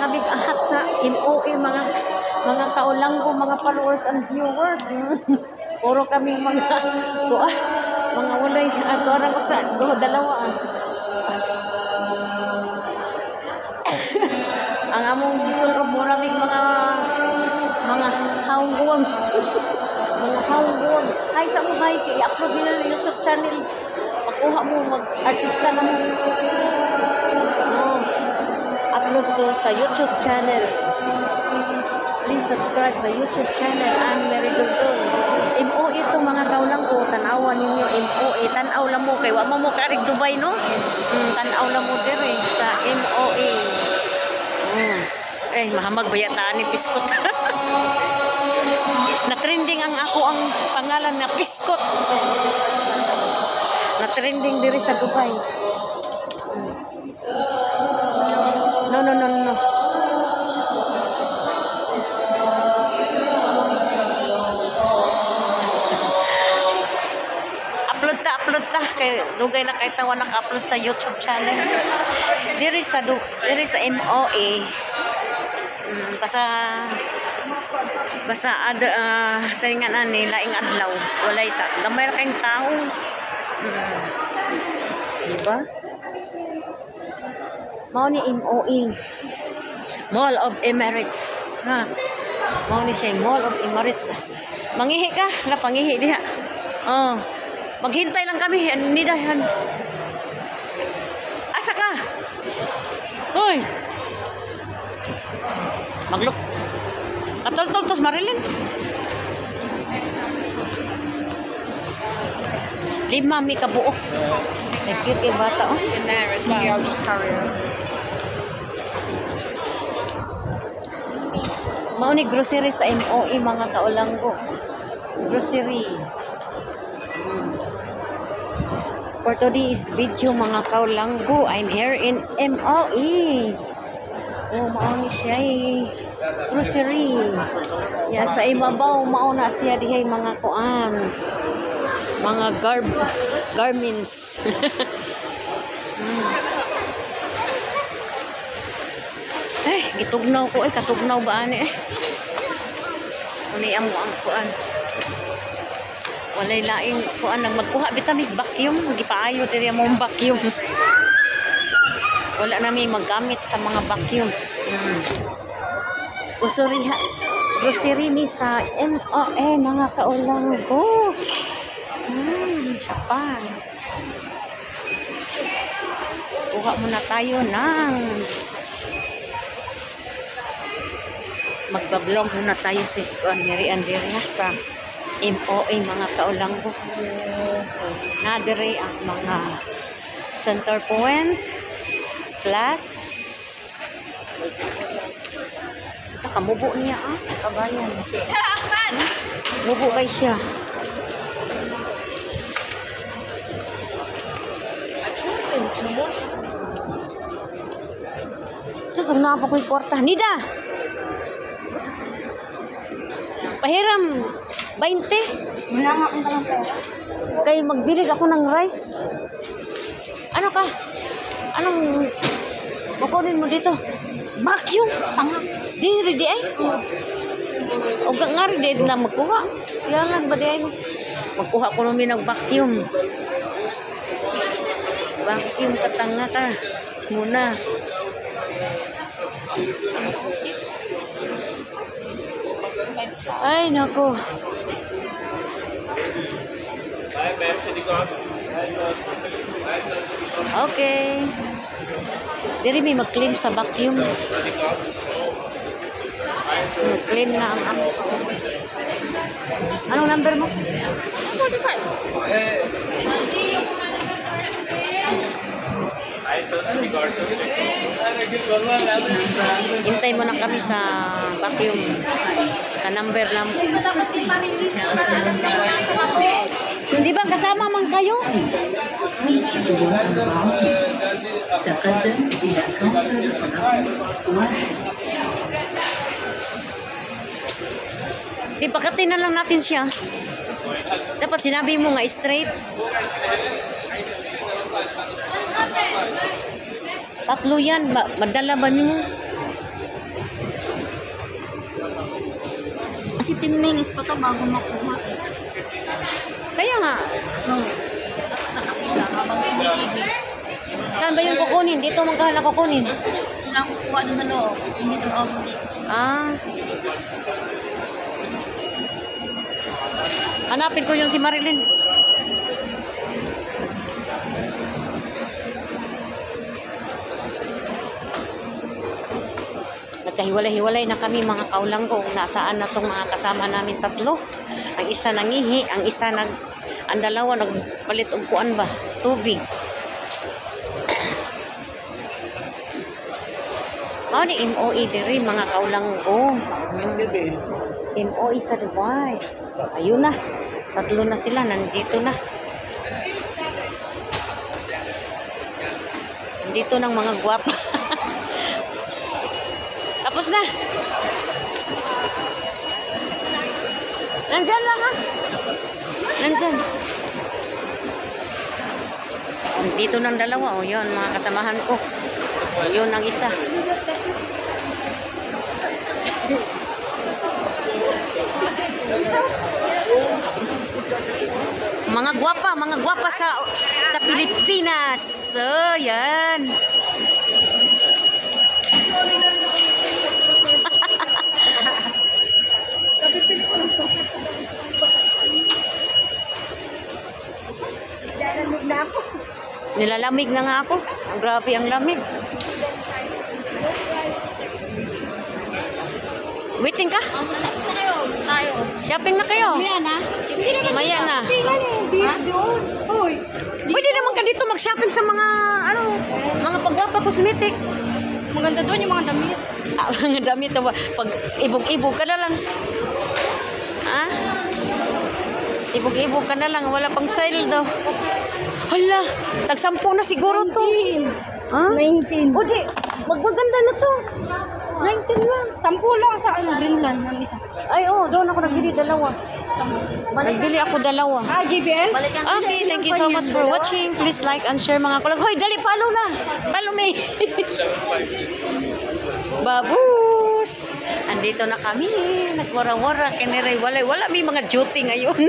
kami ahat sa MOA, mga kaulang ko, mga followers and viewers. Puro kami mga walay ato ra ko sa dalawa. Ang among gisulob mura mig mga haungguwang. Mga haungguwang. Ay sa mo hay i-upload nila sa YouTube channel. Makuha mo mag-artista na mo. Upload to sa YouTube channel. Please subscribe my YouTube channel and Mary Dugdug. MOA ito mga kaulang ko, tanawan ninyo MOA, tanaw lang mo kay wa mo karig Dubai no. Tanaw lang mo dire sa MOA. Mahamag bayataan ni Piskot. Na-trending ang pangalan na Piskot. Na-trending dire sa Dubai. No. Upload ta kay dugay na kay tawa naka-upload sa YouTube channel. Diri sa MOA. Basta sa nga ani laing adlaw walay gamay ra kayong tawo. Di ba? Mao ni MOA. Mall of Emirates. Mao ni siya Mall of Emirates. Mangihi ka, na pangihi diha. Maghintay lang kami ni dahan. Asa ka? Hoy. Maglok. Katol-tol tos Marilyn. 5 mi kabuo. Cute kay bata in there as well. I'll just carry on. Mao ni grocery sa MOA mga kaulang ko. Grocery. For today's video mga kaulang ko, I'm here in MOA. Mao ni siya grocery. Sa ibabaw mao na siya dihay mga kuan. Mga garments. Gitugnaw ko katugnaw ba ani Uni amo ang kuan. Walay laing kuan nang magkuha bitamis vacuum, gipaayo diri among vacuum. Wala na may magamit sa mga vacuum. Grocery ni sa MOA mga kaulang ko. Siya pa. Kuha muna tayo ng magbablog muna tayo si Andrea sa MOA mga kaulang ko. Nadire ang mga center point plus kamubo niya kabayan. Mubo kay siya. Susog na pa ko'y kwarta. Nida! Pahiram 20. Wala nga akong talang pera. Kay magbilig ako ng rice. Ano ka? Anong kukunin mo dito? Vacuum. Di ready ay? O nga ready na magkuha. Yalan ba di ay? Magkuha ko namin ng vacuum. Vacuum katanga ka. Muna. Ay, naku. Okay. Diri may mag-clean sa vacuum. Mag-clean na ang Anong number mo? 45. Hintay mo na kami sa vacuum. Sa number na mo. Hindi ba kasama man kayo? Ipakatin na lang natin siya. Dapat sinabi mo nga straight. Tatlo yan. Madala ba niyo? Kasi 10 minutes pa to bago makuha. Kaya nga, Nakapila habang iniigit. saan ba yung kukunin? Dito man ka na kukunin. Sila ang kukuha dun sa loob. Hindi sa loob dito. Ah. Hanapin ko yung si Marilyn. Nagkahiwalay-hiwalay na kami mga kaulang kung nasaan na tong mga kasama namin tatlo. Ang isa nangihi, ang dalawa nagpalit og kuan ba? Tubig. Mao ni MOE diri mga kaulang ko. MOE sa Dubai. Ayun na. Tatlo na sila nandito na. Nandito ng mga gwapa. Tapos na. Nandyan lang ha. Nandyan. Dito ng dalawa. O yun, mga kasamahan ko. O yun ang isa. Mga gwapa sa Pilipinas. So, yan. Nilalamig na nga ako. Grabe ang lamig. Waiting ka? Shopping na kayo. Tayo. Shopping na kayo? Maya na. Maya na. Hoy. Pwede naman ka dito mag-shopping sa mga mga pagwapa cosmetic. Maganda doon yung mga damit. Mga damit pag ibog-ibog ka na lang. Ha? Ibog-ibog ka na lang, wala pang sale daw. Hala, tag-10 na siguro to. Ha? 19. O di, magaganda na to. 19 lang. 10 lang sa Greenland ng isa. Ay, doon ako nagbili dalawa. Nagbili ako dalawa. JBL? Okay, thank you so much for watching. Please like and share mga kulag. Hoy, dali, follow na. Follow me. Babus! Andito na kami. Nagwara-wara. Kiniray, wala may mga duty ngayon.